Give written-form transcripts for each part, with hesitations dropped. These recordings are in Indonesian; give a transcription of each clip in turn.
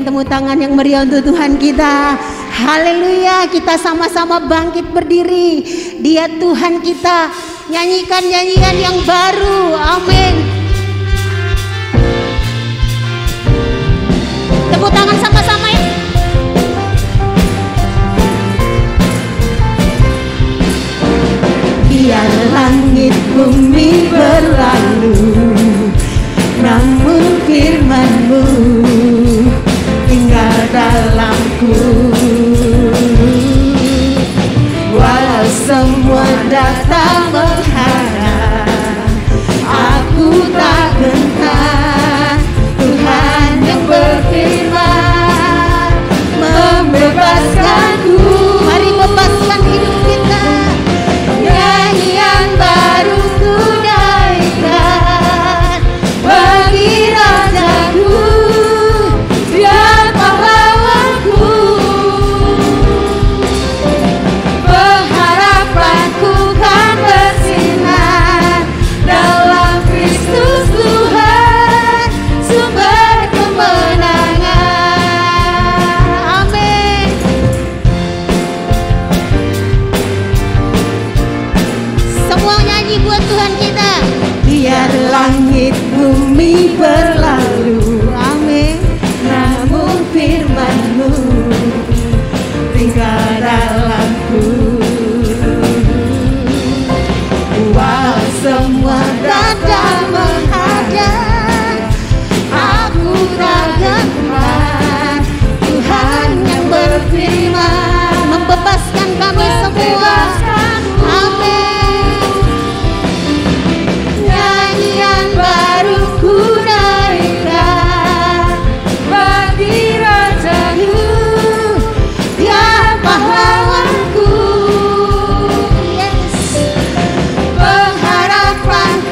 berikan tepuk tangan yang meriah untuk Tuhan kita. Haleluya, kita sama-sama bangkit berdiri. Dia Tuhan kita. Nyanyikan nyanyian yang baru. Amin. Tepuk tangan sama-sama ya. Biar langit bumi berlalu, namun firman-Mu tinggal dalamku. Walau semua datang menghadap, aku tak gentar. Tuhan yang berfirman membebaskanku. Mari bebaskan hidup kita. Nyanyian baru ku naikkan bagi Rajaku, Dia pahlawanku. Pengharapanku kan bersinar dalam Kristus Tuhan, sumber kemenangan. Amin. Semua nyanyi buat Tuhan kita. Biar langit bumi berlalu, amin, namun firman-Mu tinggal dalamku. Walau semua datang menghadap, aku tak gentar. Tuhan yang berfirman membebaskan kami semua. Amin. Nyanyian baru ku naikkan bagi Rajaku, Dia pahlawanku. Yes. Pengharapanku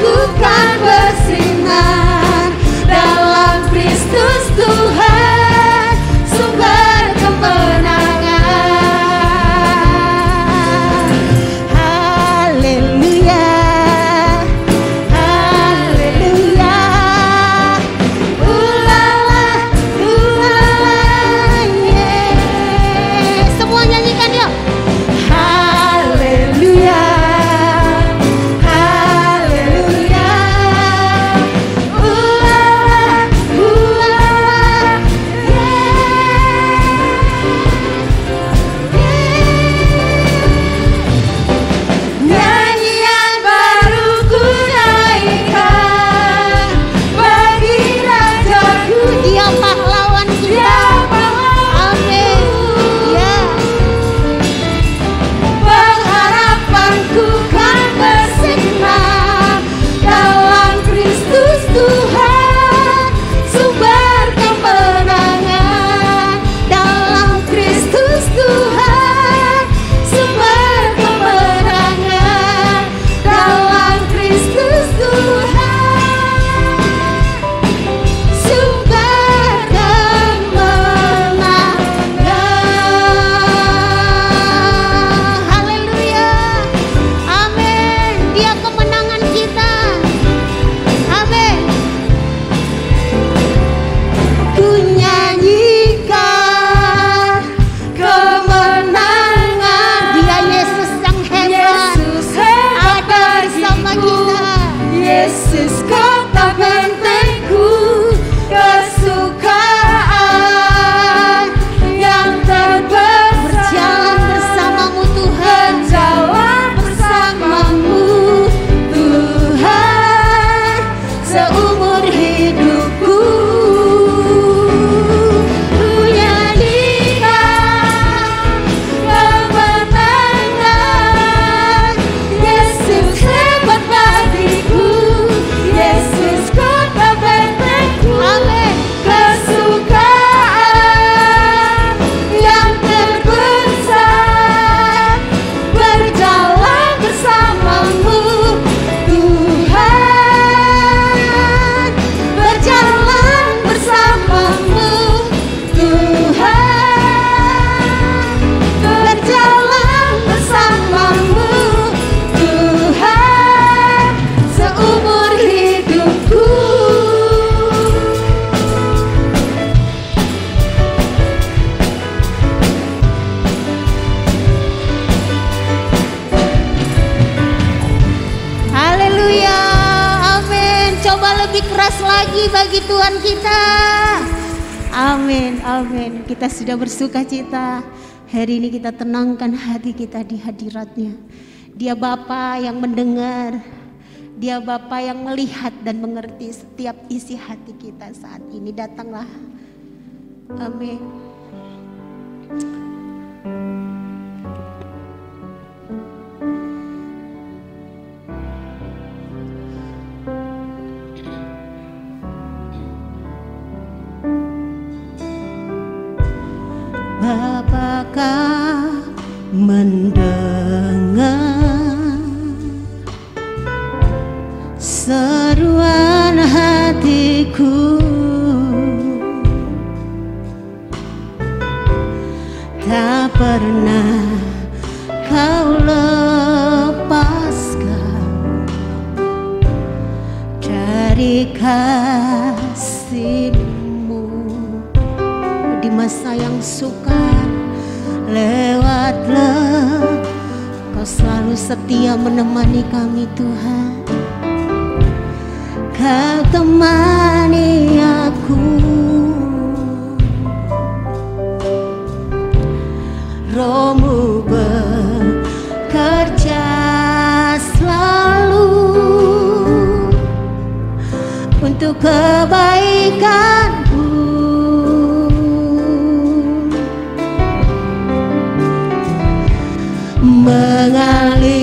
lebih keras lagi bagi Tuhan kita. Amin, amin. Kita sudah bersuka cita. Hari ini kita tenangkan hati kita di hadirat-Nya. Dia Bapa yang mendengar, Dia Bapa yang melihat dan mengerti setiap isi hati kita saat ini. Datanglah. Amin. Bapakah mendengar seruan hatiku, tak pernah kau lepaskan dari kasih-Mu. Di masa yang sukar lewatlah, Kau selalu setia menemani kami Tuhan. Kau temani aku, Roh-Mu bekerja selalu untuk kebaikan, mengalir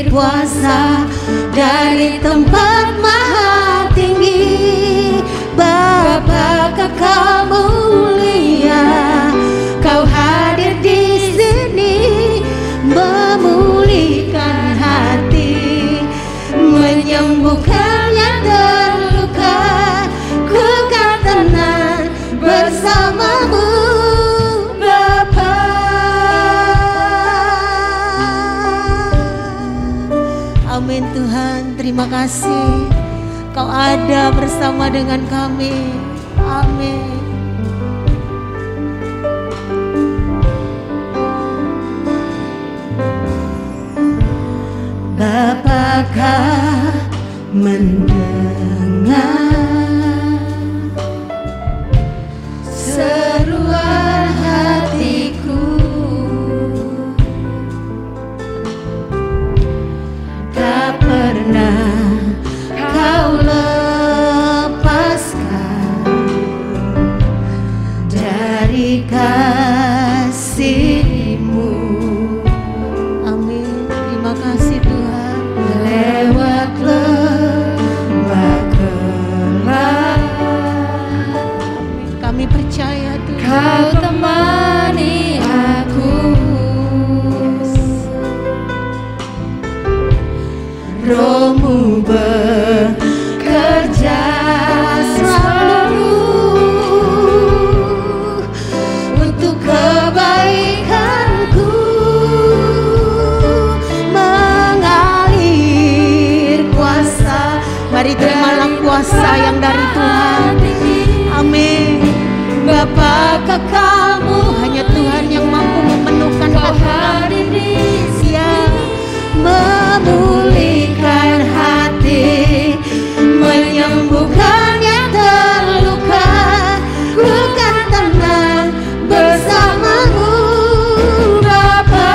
kuasa dari tempat maha tinggi. Bapa Kau mulia, Kau hadir di sini, memulihkan hati, menyembuhkan yang terluka. Ku kan tenang bersama-Mu. Amin Tuhan, terima kasih Kau ada bersama dengan kami. Amin. Bapakah mendengar seruan hatiku, tak pernah Kau lepaskan dari kasih-Mu. Amin. Terima kasih Tuhan. Lewat lembah gelap, kami percaya Tuhan, Kau temani aku. Roh-Mu bekerja selalu untuk kebaikanku, mengalir kuasa. Mari terimalah kuasa yang dari Tuhan. Amin. Bapa Kekal-Mu, hanya Tuhan yang mampu memenuhkan hati siang, memulihkan hati, menyembuhkan yang terluka. Ku kan tenang bersama-Mu Bapa.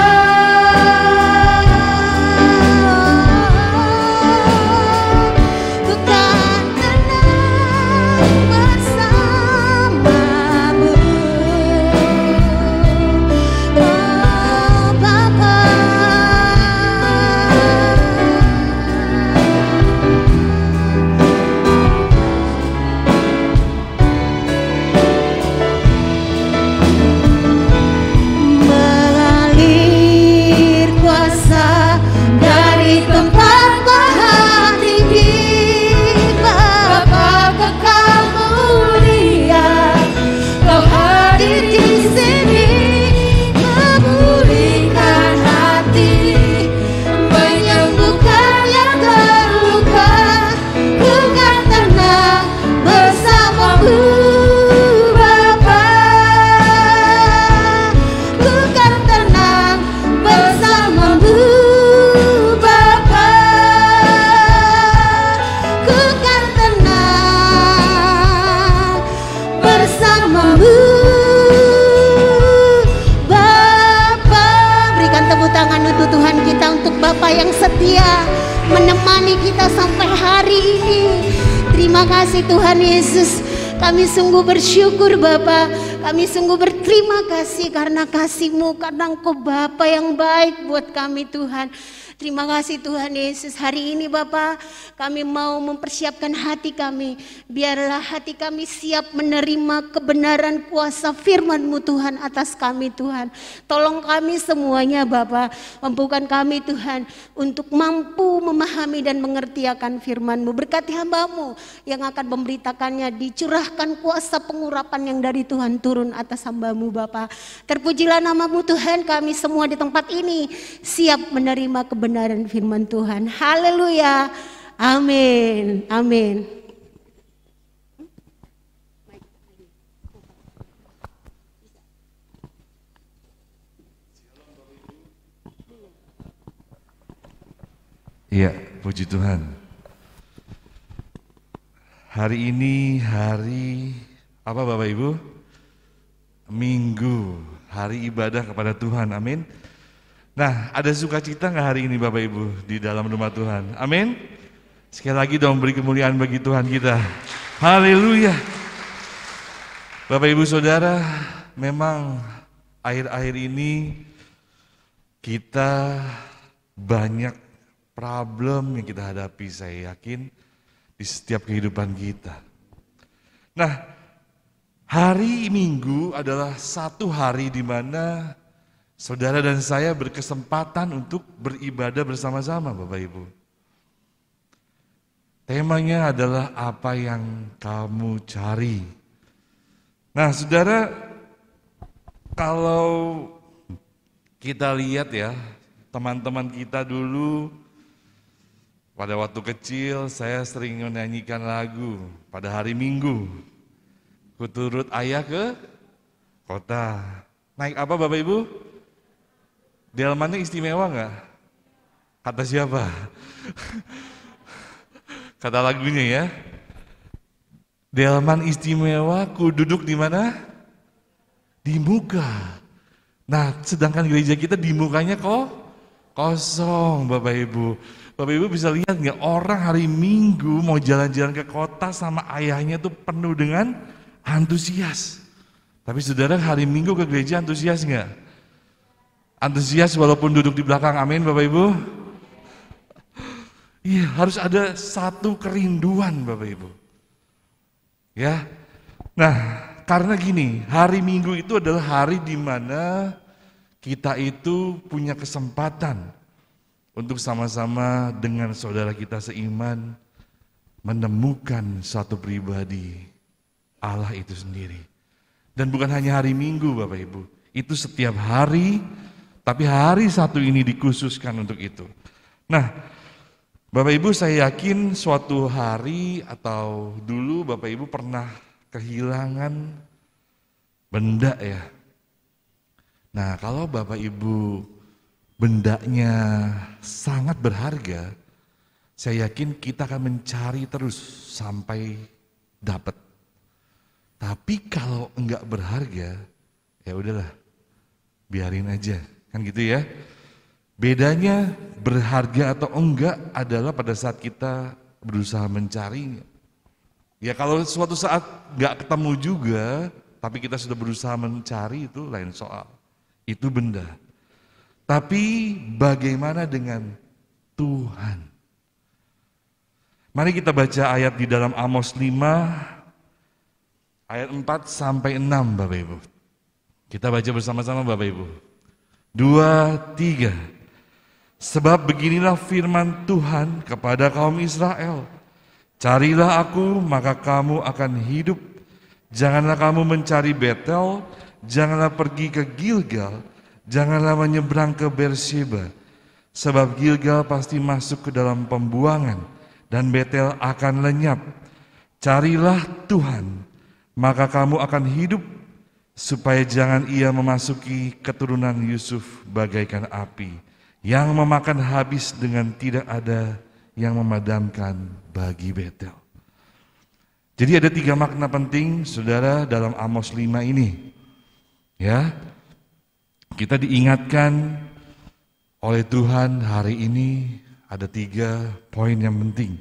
Ku kan tenang bersama-Mu, oh Bapa. haleluya, menemani kita sampai hari ini. Terima kasih Tuhan Yesus. Kami sungguh bersyukur Bapa. Kami sungguh berterima kasih karena kasih-Mu, karena Engkau Bapa yang baik buat kami Tuhan. Terima kasih Tuhan Yesus. Hari ini Bapa, kami mau mempersiapkan hati kami. Biarlah hati kami siap menerima kebenaran kuasa firman-Mu Tuhan atas kami Tuhan. Tolong kami semuanya Bapa, mampukan kami Tuhan untuk mampu memahami dan mengerti akan firman-Mu. Berkati hamba-Mu yang akan memberitakannya, dicurahkan kuasa pengurapan yang dari Tuhan turun atas hamba-Mu Bapa. Terpujilah nama-Mu Tuhan, kami semua di tempat ini siap menerima kebenaran firman Tuhan. Haleluya. Amin. Amin. Iya, puji Tuhan. Hari ini hari apa Bapak Ibu? Minggu, hari ibadah kepada Tuhan, amin. Nah, ada sukacita nggak hari ini Bapak Ibu di dalam rumah Tuhan? Amin. Sekali lagi dong beri kemuliaan bagi Tuhan kita. Haleluya. Bapak Ibu Saudara, memang akhir-akhir ini kita banyak problem yang kita hadapi, saya yakin di setiap kehidupan kita. Nah, hari Minggu adalah satu hari di mana saudara dan saya berkesempatan untuk beribadah bersama-sama Bapak Ibu. Temanya adalah apa yang kamu cari. Nah saudara, kalau kita lihat ya, teman-teman kita dulu pada waktu kecil saya sering menyanyikan lagu pada hari Minggu. Ku turut ayah ke kota. Naik apa Bapak Ibu? Delmannya istimewa nggak? Kata siapa? Kata lagunya ya. Delman istimewa, ku duduk di mana? Di muka. Nah, sedangkan gereja kita di mukanya kok kosong, Bapak Ibu. Bapak Ibu bisa lihat nggak, orang hari Minggu mau jalan-jalan ke kota sama ayahnya tuh penuh dengan antusias. Tapi saudara hari Minggu ke gereja antusias nggak? Antusias walaupun duduk di belakang, amin Bapak Ibu. Iya, harus ada satu kerinduan Bapak Ibu. Ya. Nah, karena gini, hari Minggu itu adalah hari di mana kita itu punya kesempatan untuk sama-sama dengan saudara kita seiman menemukan satu pribadi, Allah itu sendiri. Dan bukan hanya hari Minggu Bapak Ibu, itu setiap hari. Tapi hari satu ini dikhususkan untuk itu. Nah, Bapak Ibu saya yakin suatu hari atau dulu Bapak Ibu pernah kehilangan benda ya. Nah, kalau Bapak Ibu bendanya sangat berharga, saya yakin kita akan mencari terus sampai dapat. Tapi kalau enggak berharga, ya udahlah, biarin aja. Kan gitu ya. Bedanya berharga atau enggak adalah pada saat kita berusaha mencarinya. Ya kalau suatu saat enggak ketemu juga, tapi kita sudah berusaha mencari, itu lain soal. Itu benda. Tapi bagaimana dengan Tuhan? Mari kita baca ayat di dalam Amos 5 ayat 4 sampai 6 Bapak Ibu. Kita baca bersama-sama Bapak Ibu. 2, 3. Sebab beginilah firman Tuhan kepada kaum Israel. Carilah aku, maka kamu akan hidup. Janganlah kamu mencari Betel, janganlah pergi ke Gilgal, janganlah menyeberang ke Beersheba. Sebab Gilgal pasti masuk ke dalam pembuangan, dan Betel akan lenyap. Carilah Tuhan, maka kamu akan hidup, supaya jangan ia memasuki keturunan Yusuf bagaikan api, yang memakan habis dengan tidak ada yang memadamkan bagi Betel. Jadi ada 3 makna penting saudara dalam Amos 5 ini. Ya, kita diingatkan oleh Tuhan hari ini ada 3 poin yang penting.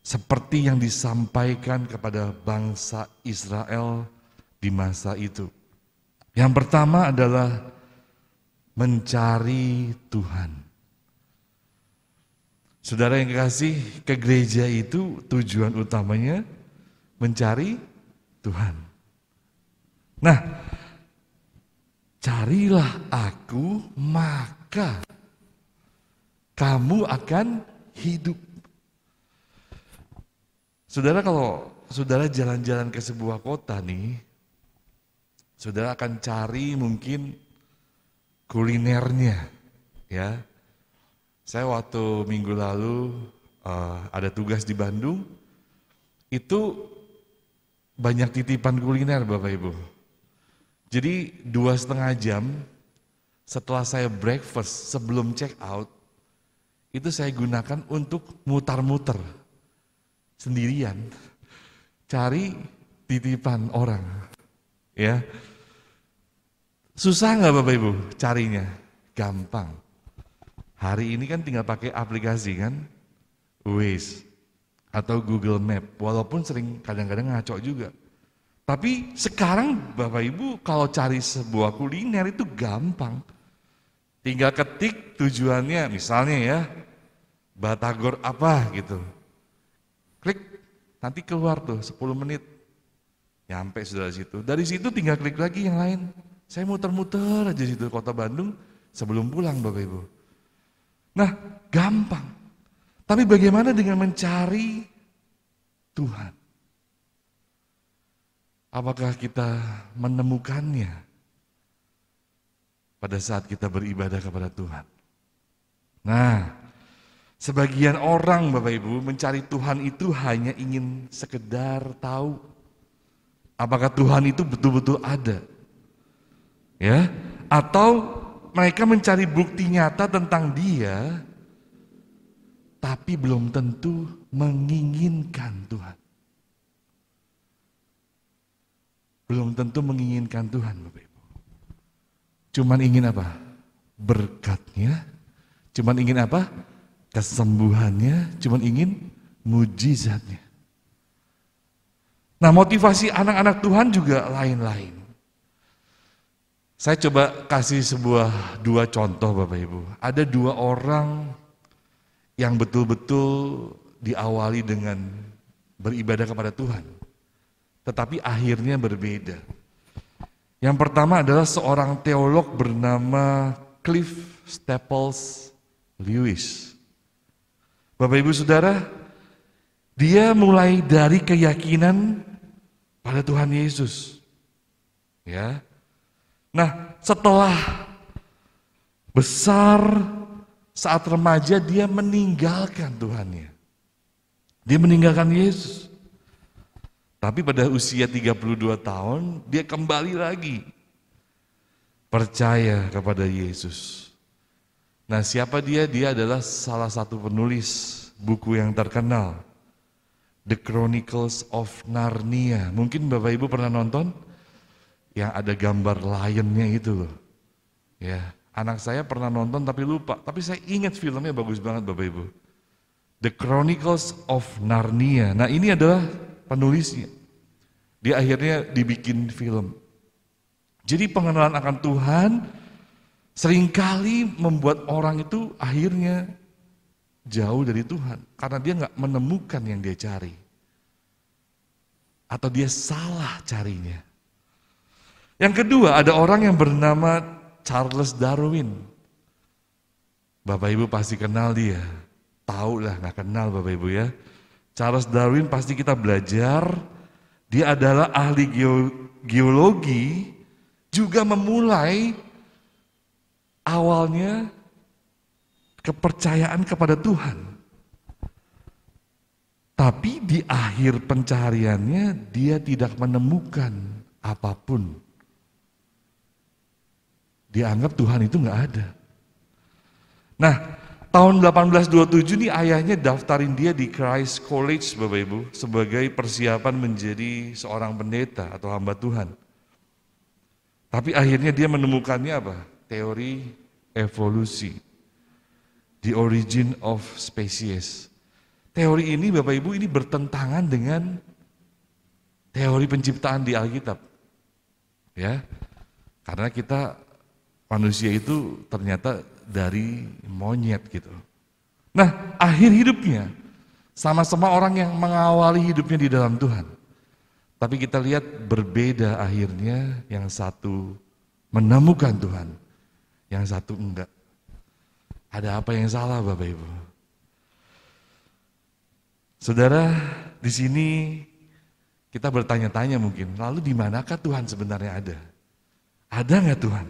Seperti yang disampaikan kepada bangsa Israel di masa itu. Yang pertama adalah mencari Tuhan. Saudara yang kekasih, ke gereja itu tujuan utamanya mencari Tuhan. Nah, carilah aku maka kamu akan hidup. Saudara, kalau saudara jalan-jalan ke sebuah kota nih, saudara akan cari mungkin kulinernya, ya. Saya waktu minggu lalu ada tugas di Bandung, itu banyak titipan kuliner Bapak Ibu. Jadi 2,5 jam setelah saya breakfast sebelum check out, itu saya gunakan untuk mutar-muter sendirian, cari titipan orang, ya. Susah nggak Bapak Ibu carinya? Gampang. Hari ini kan tinggal pakai aplikasi kan, Waze atau Google Map, walaupun sering kadang-kadang ngaco juga. Tapi sekarang Bapak Ibu kalau cari sebuah kuliner itu gampang. Tinggal ketik tujuannya, misalnya ya, batagor apa gitu. Klik, nanti keluar tuh 10 menit, nyampe sudah situ. Dari situ tinggal klik lagi yang lain. Saya muter-muter aja situ kota Bandung sebelum pulang Bapak Ibu. Nah, gampang. Tapi bagaimana dengan mencari Tuhan? Apakah kita menemukannya pada saat kita beribadah kepada Tuhan? Nah, sebagian orang Bapak Ibu mencari Tuhan itu hanya ingin sekedar tahu apakah Tuhan itu betul-betul ada. Ya, atau mereka mencari bukti nyata tentang Dia tapi belum tentu menginginkan Tuhan. Belum tentu menginginkan Tuhan Bapak Ibu. Cuman ingin apa? Berkatnya. Cuman ingin apa? Kesembuhannya. Cuman ingin mujizatnya. Nah, motivasi anak-anak Tuhan juga lain-lain. Saya coba kasih 2 contoh Bapak Ibu. Ada 2 orang yang betul-betul diawali dengan beribadah kepada Tuhan. Tetapi akhirnya berbeda. Yang pertama adalah seorang teolog bernama Cliff Staples Lewis. Bapak Ibu Saudara, dia mulai dari keyakinan pada Tuhan Yesus. Ya. Nah, setelah besar, saat remaja dia meninggalkan Tuhannya. Dia meninggalkan Yesus. Tapi pada usia 32 tahun, dia kembali lagi percaya kepada Yesus. Nah, siapa dia? Dia adalah salah satu penulis buku yang terkenal, The Chronicles of Narnia. Mungkin Bapak Ibu pernah nonton yang ada gambar lionnya itu loh. Ya, anak saya pernah nonton tapi lupa. Tapi saya ingat filmnya bagus banget Bapak Ibu. The Chronicles of Narnia. Nah, ini adalah penulisnya. Dia akhirnya dibikin film. Jadi pengenalan akan Tuhan seringkali membuat orang itu akhirnya jauh dari Tuhan. Karena dia nggak menemukan yang dia cari. Atau dia salah carinya. Yang kedua, ada orang yang bernama Charles Darwin. Bapak Ibu pasti kenal dia. Tahu lah, nggak kenal Bapak Ibu ya. Charles Darwin pasti kita belajar. Dia adalah ahli geologi, juga memulai awalnya kepercayaan kepada Tuhan. Tapi di akhir pencariannya dia tidak menemukan apapun. Dia anggap Tuhan itu nggak ada. Nah, tahun 1827 nih ayahnya daftarin dia di Christ College Bapak Ibu sebagai persiapan menjadi seorang pendeta atau hamba Tuhan. Tapi akhirnya dia menemukannya apa? Teori evolusi. The origin of species. Teori ini Bapak Ibu ini bertentangan dengan teori penciptaan di Alkitab. Ya. Karena kita manusia itu ternyata dari monyet gitu. Nah, akhir hidupnya sama-sama orang yang mengawali hidupnya di dalam Tuhan. Tapi kita lihat berbeda akhirnya, yang satu menemukan Tuhan, yang satu enggak. Ada apa yang salah Bapak Ibu? Saudara, di sini kita bertanya-tanya mungkin, lalu di manakah Tuhan sebenarnya ada? Ada enggak Tuhan?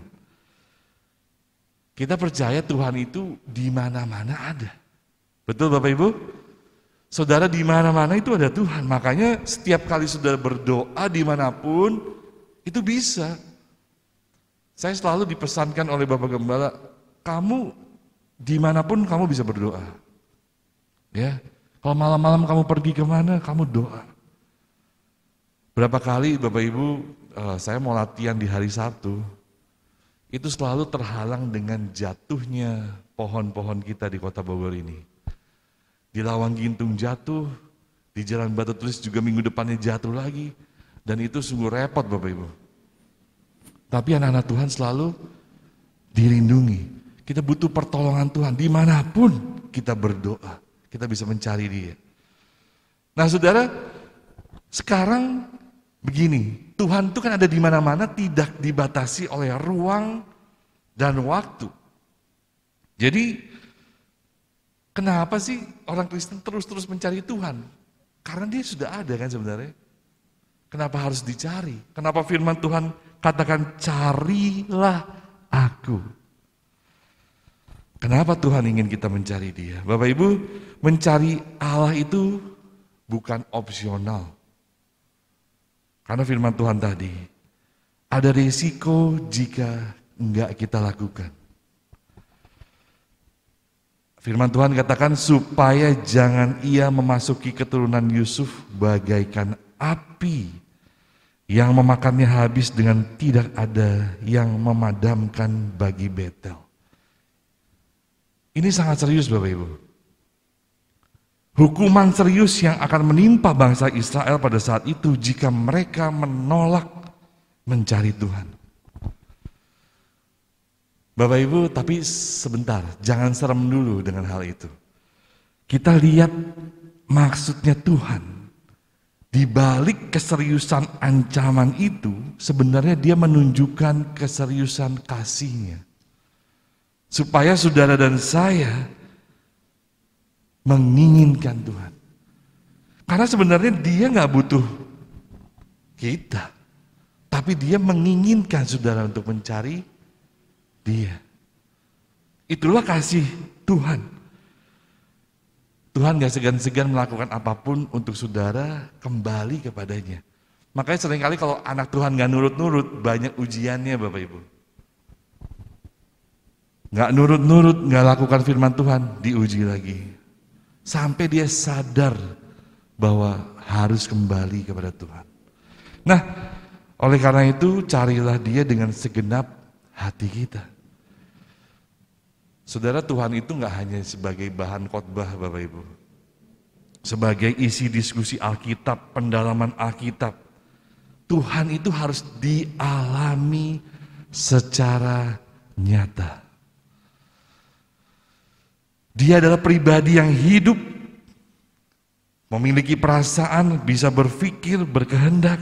Kita percaya Tuhan itu di mana-mana ada. Betul Bapak Ibu? Saudara, di mana-mana itu ada Tuhan. Makanya setiap kali saudara berdoa dimanapun, itu bisa. Saya selalu dipesankan oleh Bapak Gembala, kamu dimanapun kamu bisa berdoa. Ya, kalau malam-malam kamu pergi kemana, kamu doa. Berapa kali Bapak Ibu, saya mau latihan di hari Sabtu, itu selalu terhalang dengan jatuhnya pohon-pohon kita di kota Bogor ini. Di Lawang Gintung jatuh, di Jalan Batu Tulis juga minggu depannya jatuh lagi, dan itu sungguh repot Bapak Ibu. Tapi anak-anak Tuhan selalu dilindungi. Kita butuh pertolongan Tuhan, dimanapun kita berdoa, kita bisa mencari Dia. Nah saudara, sekarang begini, Tuhan itu kan ada di mana-mana, tidak dibatasi oleh ruang dan waktu. Jadi kenapa sih orang Kristen terus-terus mencari Tuhan? Karena Dia sudah ada kan sebenarnya. Kenapa harus dicari? Kenapa firman Tuhan katakan carilah aku? Kenapa Tuhan ingin kita mencari Dia? Bapak Ibu, mencari Allah itu bukan opsional. Karena firman Tuhan tadi, ada risiko jika enggak kita lakukan. Firman Tuhan katakan supaya jangan ia memasuki keturunan Yusuf bagaikan api yang memakannya habis dengan tidak ada yang memadamkan bagi Betel. Ini sangat serius Bapak Ibu. Hukuman serius yang akan menimpa bangsa Israel pada saat itu jika mereka menolak mencari Tuhan. Bapak Ibu, tapi sebentar, jangan serem dulu dengan hal itu. Kita lihat maksudnya Tuhan. Di balik keseriusan ancaman itu, sebenarnya Dia menunjukkan keseriusan kasih-Nya. Supaya saudara dan saya menginginkan Tuhan. Karena sebenarnya Dia nggak butuh kita. Tapi Dia menginginkan saudara untuk mencari Dia. Itulah kasih Tuhan. Tuhan gak segan-segan melakukan apapun untuk saudara kembali kepadanya. Makanya seringkali kalau anak Tuhan gak nurut-nurut, banyak ujiannya Bapak Ibu. Gak nurut-nurut, gak lakukan firman Tuhan, diuji lagi. Sampai dia sadar bahwa harus kembali kepada Tuhan. Nah, oleh karena itu carilah Dia dengan segenap hati kita. Saudara, Tuhan itu nggak hanya sebagai bahan khotbah Bapak Ibu, sebagai isi diskusi Alkitab, pendalaman Alkitab. Tuhan itu harus dialami secara nyata. Dia adalah pribadi yang hidup, memiliki perasaan, bisa berpikir, berkehendak.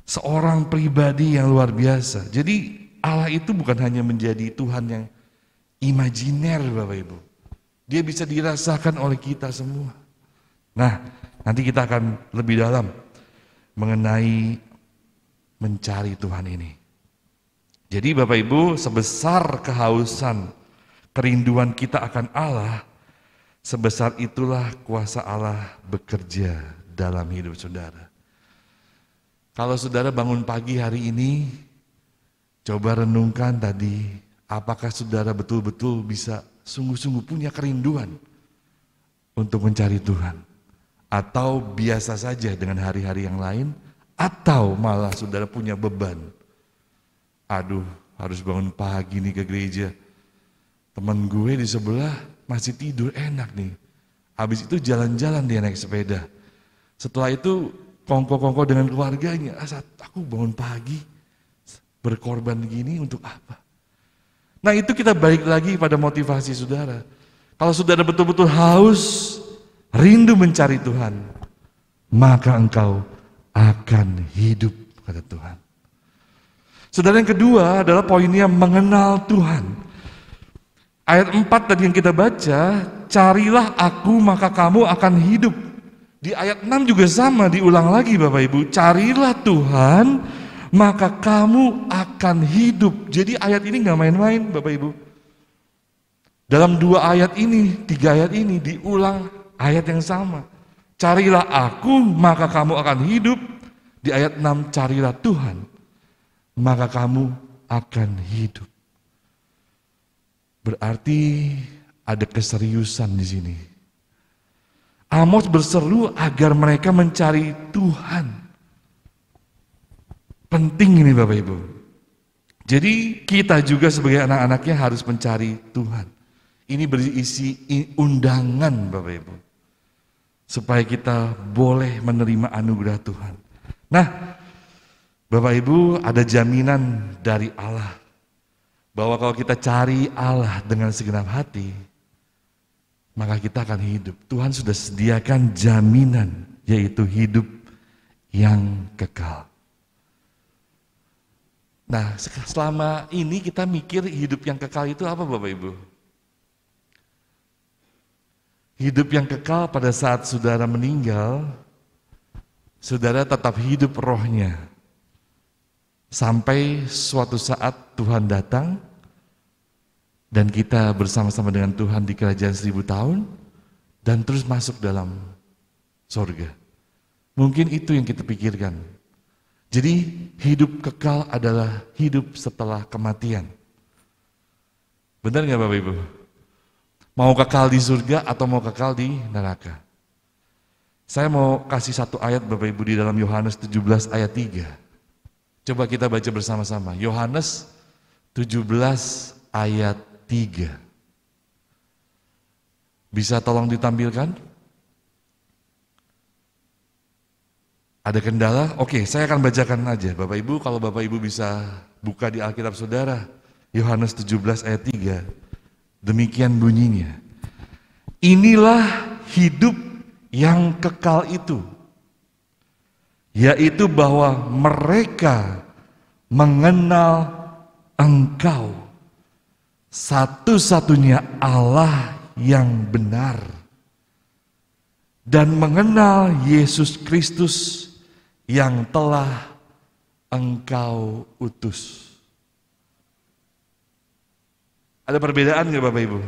Seorang pribadi yang luar biasa. Jadi Allah itu bukan hanya menjadi Tuhan yang imajiner Bapak Ibu. Dia bisa dirasakan oleh kita semua. Nah, nanti kita akan lebih dalam mengenai mencari Tuhan ini. Jadi Bapak Ibu, sebesar kehausan, kerinduan kita akan Allah, sebesar itulah kuasa Allah bekerja dalam hidup saudara. Kalau saudara bangun pagi hari ini, coba renungkan tadi, apakah saudara betul-betul bisa sungguh-sungguh punya kerinduan untuk mencari Tuhan? Atau biasa saja dengan hari-hari yang lain? Atau malah saudara punya beban? Aduh, harus bangun pagi nih ke gereja. Teman gue di sebelah masih tidur, enak nih. Habis itu jalan-jalan dia naik sepeda. Setelah itu kongko-kongko dengan keluarganya. Saat aku bangun pagi, berkorban gini untuk apa? Nah itu kita balik lagi pada motivasi saudara. Kalau saudara betul-betul haus, rindu mencari Tuhan, maka engkau akan hidup, kata Tuhan. Saudara, yang kedua adalah poinnya mengenal Tuhan. Ayat 4 tadi yang kita baca, carilah aku maka kamu akan hidup. Di ayat 6 juga sama, diulang lagi Bapak Ibu, carilah Tuhan maka kamu akan hidup. Jadi ayat ini gak main-main Bapak Ibu. Dalam 2 ayat ini, 3 ayat ini diulang ayat yang sama. Carilah aku maka kamu akan hidup. Di ayat 6 carilah Tuhan maka kamu akan hidup. Berarti ada keseriusan di sini. Amos berseru agar mereka mencari Tuhan. Penting ini Bapak Ibu. Jadi kita juga sebagai anak-anaknya harus mencari Tuhan. Ini berisi undangan Bapak Ibu. Supaya kita boleh menerima anugerah Tuhan. Nah, Bapak Ibu, ada jaminan dari Allah. Bahwa kalau kita cari Allah dengan segenap hati, maka kita akan hidup. Tuhan sudah sediakan jaminan, yaitu hidup yang kekal. Nah, selama ini kita mikir hidup yang kekal itu apa Bapak Ibu? Hidup yang kekal pada saat saudara meninggal, saudara tetap hidup rohnya. Sampai suatu saat Tuhan datang, dan kita bersama-sama dengan Tuhan di kerajaan 1000 tahun, dan terus masuk dalam sorga. Mungkin itu yang kita pikirkan. Jadi hidup kekal adalah hidup setelah kematian. Benar nggak Bapak Ibu? Mau kekal di surga atau mau kekal di neraka? Saya mau kasih satu ayat Bapak Ibu di dalam Yohanes 17 ayat 3. Coba kita baca bersama-sama. Yohanes 17 ayat 3. Bisa tolong ditampilkan? Ada kendala? Oke, saya akan bacakan aja. Bapak Ibu, kalau Bapak Ibu bisa buka di Alkitab Saudara, Yohanes 17 ayat 3. Demikian bunyinya. Inilah hidup yang kekal itu, yaitu bahwa mereka mengenal Engkau, satu-satunya Allah yang benar, dan mengenal Yesus Kristus yang telah Engkau utus. Ada perbedaan nggak Bapak Ibu?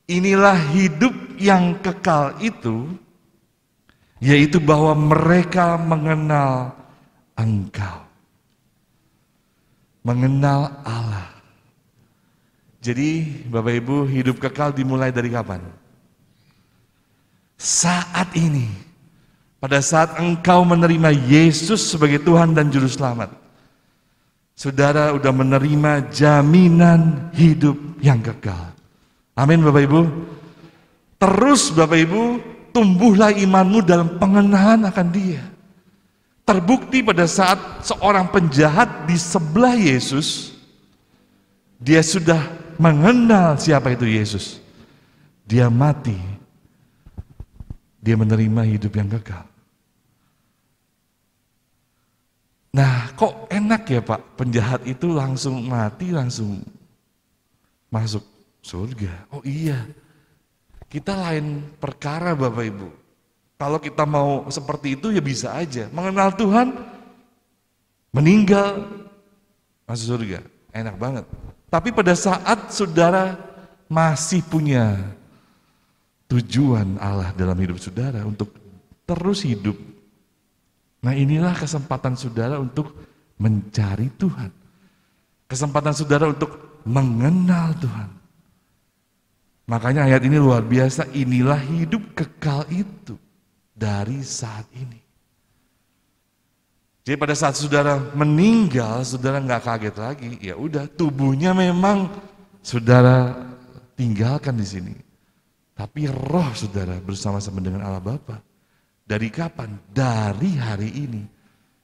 Inilah hidup yang kekal itu, yaitu bahwa mereka mengenal Engkau, mengenal Allah. Jadi Bapak Ibu, hidup kekal dimulai dari kapan? Saat ini, pada saat engkau menerima Yesus sebagai Tuhan dan Juru Selamat, saudara udah menerima jaminan hidup yang kekal. Amin Bapak Ibu. Terus Bapak Ibu, tumbuhlah imanmu dalam pengenalan akan Dia. Terbukti pada saat seorang penjahat di sebelah Yesus, dia sudah mengenal siapa itu Yesus. Dia mati. Dia menerima hidup yang kekal. Nah, kok enak ya Pak, penjahat itu langsung mati, langsung masuk surga. Oh iya, kita lain perkara Bapak Ibu. Kalau kita mau seperti itu ya bisa aja. Mengenal Tuhan, meninggal, masuk surga. Enak banget. Tapi pada saat saudara masih punya tujuan Allah dalam hidup saudara untuk terus hidup, nah inilah kesempatan saudara untuk mencari Tuhan. Kesempatan saudara untuk mengenal Tuhan. Makanya ayat ini luar biasa, inilah hidup kekal itu dari saat ini. Jadi pada saat saudara meninggal, saudara nggak kaget lagi. Ya udah, tubuhnya memang saudara tinggalkan di sini. Tapi roh saudara bersama-sama dengan Allah Bapa. Dari kapan? Dari hari ini.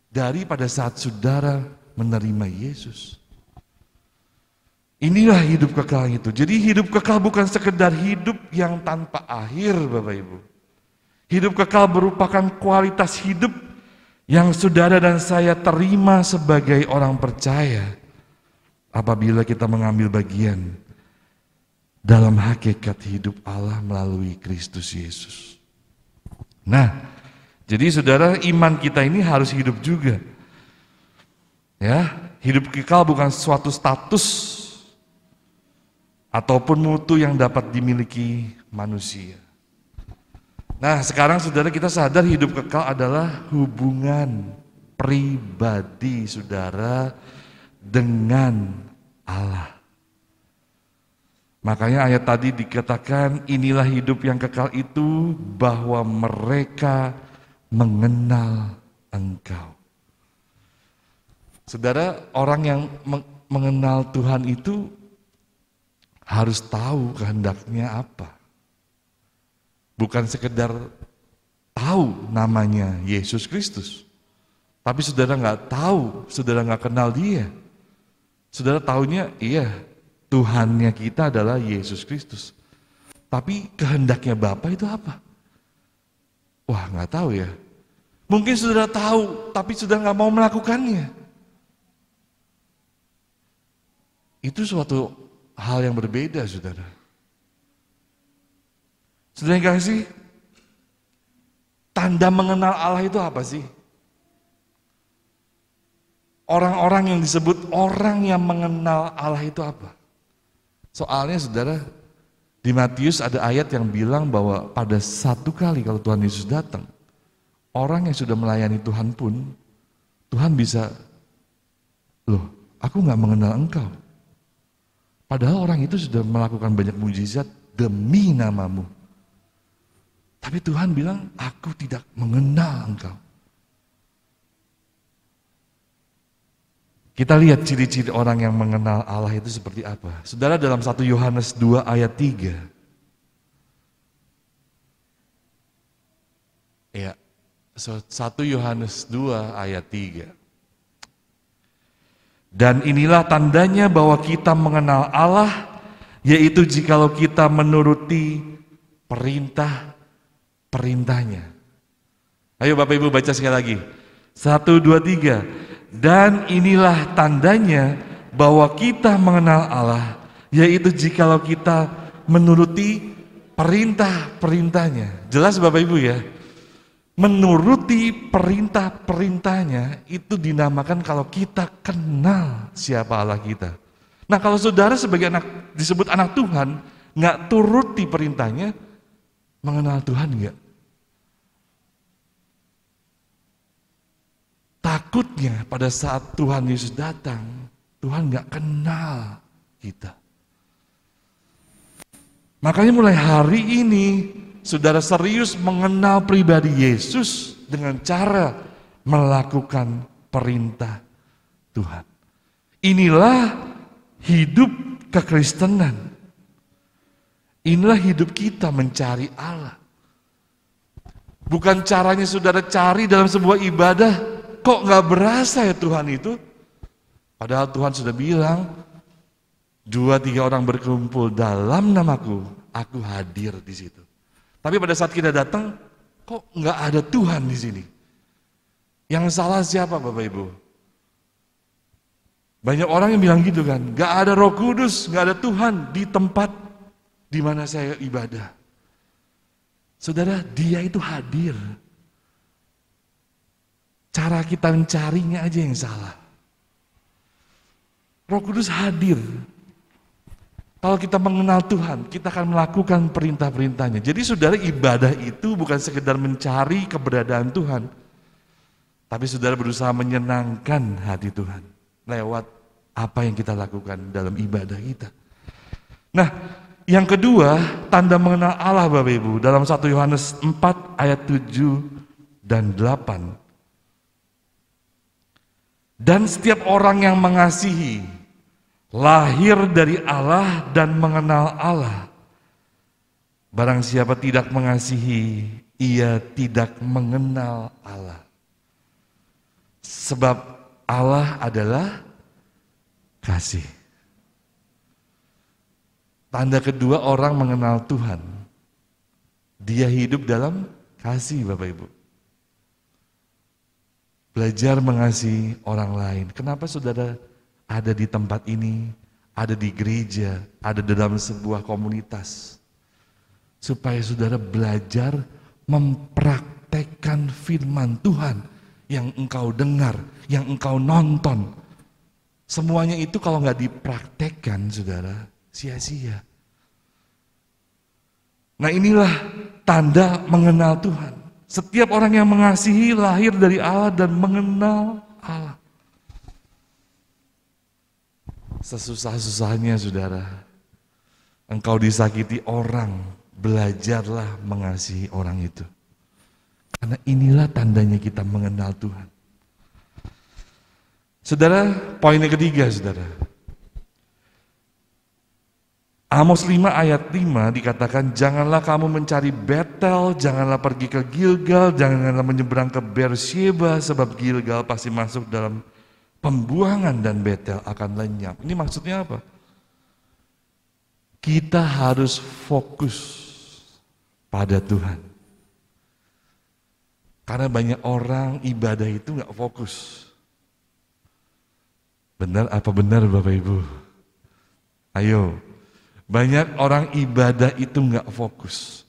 Dari pada saat saudara menerima Yesus. Inilah hidup kekal itu. Jadi hidup kekal bukan sekedar hidup yang tanpa akhir, Bapak Ibu. Hidup kekal merupakan kualitas hidup yang saudara dan saya terima sebagai orang percaya apabila kita mengambil bagian dalam hakikat hidup Allah melalui Kristus Yesus. Nah, jadi saudara, iman kita ini harus hidup juga. Ya, hidup kekal bukan suatu status ataupun mutu yang dapat dimiliki manusia. Nah, sekarang saudara kita sadar hidup kekal adalah hubungan pribadi saudara dengan Allah. Makanya ayat tadi dikatakan inilah hidup yang kekal itu bahwa mereka mengenal Engkau. Saudara, orang yang mengenal Tuhan itu harus tahu kehendaknya apa. Bukan sekedar tahu namanya Yesus Kristus. Tapi saudara nggak tahu, saudara nggak kenal Dia. Saudara taunya, iya, Tuhannya kita adalah Yesus Kristus. Tapi kehendaknya Bapa itu apa? Wah, nggak tahu ya. Mungkin saudara tahu, tapi saudara nggak mau melakukannya. Itu suatu hal yang berbeda, saudara. Saudara yang kasih, tanda mengenal Allah itu apa sih? Orang-orang yang disebut orang yang mengenal Allah itu apa? Soalnya saudara, di Matius ada ayat yang bilang bahwa pada satu kali kalau Tuhan Yesus datang, orang yang sudah melayani Tuhan pun, Tuhan bisa, loh, aku nggak mengenal engkau. Padahal orang itu sudah melakukan banyak mujizat demi namamu. Tapi Tuhan bilang, aku tidak mengenal engkau. Kita lihat ciri-ciri orang yang mengenal Allah itu seperti apa. Saudara, dalam 1 Yohanes 2 ayat 3. Ya, 1 Yohanes 2 ayat 3. Dan inilah tandanya bahwa kita mengenal Allah, yaitu jikalau kita menuruti perintah-perintahnya. Ayo Bapak Ibu baca sekali lagi. 1, 2, 3. Dan inilah tandanya bahwa kita mengenal Allah, yaitu jikalau kita menuruti perintah-perintahnya. Jelas Bapak Ibu ya? Menuruti perintah-perintahnya itu dinamakan kalau kita kenal siapa Allah kita. Nah, kalau saudara sebagai anak disebut anak Tuhan, nggak turuti perintahnya, mengenal Tuhan nggak? Takutnya pada saat Tuhan Yesus datang, Tuhan nggak kenal kita. Makanya mulai hari ini, saudara serius mengenal pribadi Yesus dengan cara melakukan perintah Tuhan. Inilah hidup kekristenan. Inilah hidup kita mencari Allah. Bukan caranya saudara cari dalam sebuah ibadah, kok nggak berasa ya Tuhan itu? Padahal Tuhan sudah bilang, 2-3 orang berkumpul dalam namaku, aku hadir di situ. Tapi pada saat kita datang, kok nggak ada Tuhan di sini? Yang salah siapa Bapak Ibu? Banyak orang yang bilang gitu kan, nggak ada Roh Kudus, nggak ada Tuhan di tempat di mana saya ibadah. Saudara, Dia itu hadir. Cara kita mencarinya aja yang salah. Roh Kudus hadir. Kalau kita mengenal Tuhan, kita akan melakukan perintah-perintahnya. Jadi saudara, ibadah itu bukan sekedar mencari keberadaan Tuhan, tapi saudara berusaha menyenangkan hati Tuhan lewat apa yang kita lakukan dalam ibadah kita. Nah, yang kedua, tanda mengenal Allah Bapak Ibu, dalam 1 Yohanes 4 ayat 7 dan 8. Dan setiap orang yang mengasihi, lahir dari Allah dan mengenal Allah. Barang siapa tidak mengasihi, ia tidak mengenal Allah. Sebab Allah adalah kasih. Tanda kedua orang mengenal Tuhan, dia hidup dalam kasih, Bapak Ibu. Belajar mengasihi orang lain. Kenapa saudara ada di tempat ini, ada di gereja, ada dalam sebuah komunitas? Supaya saudara belajar mempraktekkan firman Tuhan yang engkau dengar, yang engkau nonton. Semuanya itu kalau nggak dipraktekkan, saudara, sia-sia. Nah, inilah tanda mengenal Tuhan. Setiap orang yang mengasihi lahir dari Allah dan mengenal Allah. Sesusah-susahnya, saudara, engkau disakiti orang, belajarlah mengasihi orang itu. Karena inilah tandanya kita mengenal Tuhan. Saudara, poin yang ketiga, saudara. Amos 5 ayat 5 dikatakan, janganlah kamu mencari Betel, janganlah pergi ke Gilgal, janganlah menyeberang ke Beersheba, sebab Gilgal pasti masuk dalam pembuangan dan Betel akan lenyap. Ini maksudnya apa? Kita harus fokus pada Tuhan. Karena banyak orang ibadah itu gak fokus. Benar apa benar Bapak Ibu? Ayo, banyak orang ibadah itu gak fokus.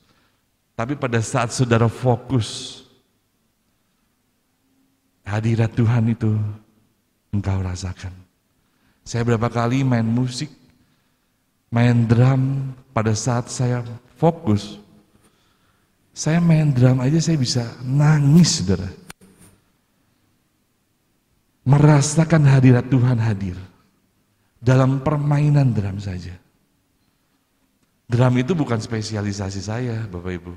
Tapi pada saat saudara fokus, hadirat Tuhan itu engkau rasakan. Saya berapa kali main musik, main drum, pada saat saya fokus, saya main drum aja saya bisa nangis, saudara. Merasakan hadirat Tuhan hadir dalam permainan drum saja. Drum itu bukan spesialisasi saya, Bapak Ibu.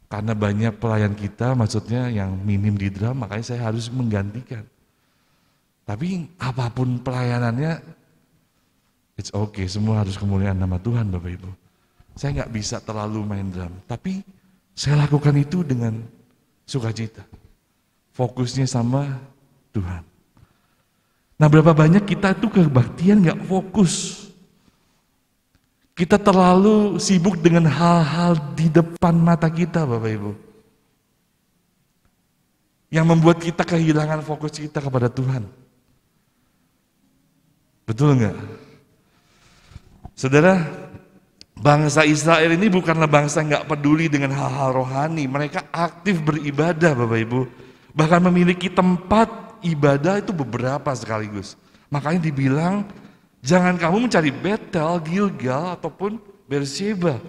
Karena banyak pelayan kita, maksudnya yang minim di drum, makanya saya harus menggantikan. Tapi apapun pelayanannya, it's okay, semua harus kemuliaan nama Tuhan, Bapak Ibu. Saya nggak bisa terlalu main drum, tapi saya lakukan itu dengan sukacita. Fokusnya sama Tuhan. Nah, berapa banyak kita tuh kebaktian nggak fokus. Kita terlalu sibuk dengan hal-hal di depan mata kita, Bapak Ibu. Yang membuat kita kehilangan fokus kita kepada Tuhan. Betul nggak? Saudara, bangsa Israel ini bukanlah bangsa yang nggak peduli dengan hal-hal rohani. Mereka aktif beribadah, Bapak Ibu. Bahkan memiliki tempat ibadah itu beberapa sekaligus. Makanya dibilang, jangan kamu mencari Betel, Gilgal, ataupun Beersheba.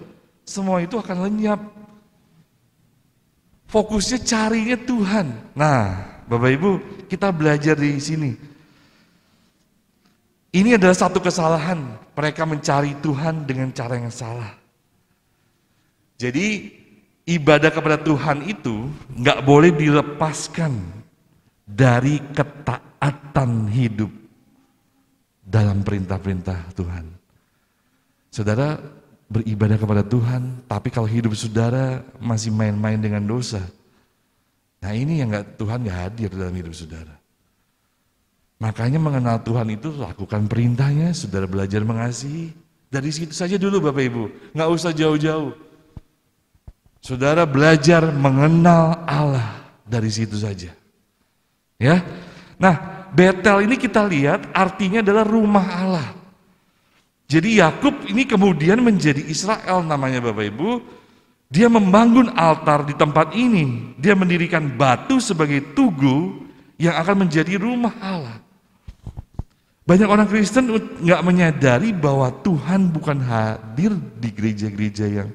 Semua itu akan lenyap. Fokusnya carinya Tuhan. Nah, Bapak Ibu, kita belajar di sini. Ini adalah satu kesalahan. Mereka mencari Tuhan dengan cara yang salah. Jadi, ibadah kepada Tuhan itu nggak boleh dilepaskan dari ketaatan hidup dalam perintah-perintah Tuhan. Saudara beribadah kepada Tuhan, tapi kalau hidup saudara masih main-main dengan dosa, nah ini yang Tuhan nggak hadir dalam hidup saudara. Makanya mengenal Tuhan itu lakukan perintahnya, saudara belajar mengasihi. Dari situ saja dulu Bapak Ibu, nggak usah jauh-jauh. Saudara belajar mengenal Allah dari situ saja. Ya, nah Betel ini kita lihat artinya adalah rumah Allah. Jadi Yakub ini kemudian menjadi Israel namanya Bapak Ibu. Dia membangun altar di tempat ini. Dia mendirikan batu sebagai tugu yang akan menjadi rumah Allah. Banyak orang Kristen nggak menyadari bahwa Tuhan bukan hadir di gereja-gereja yang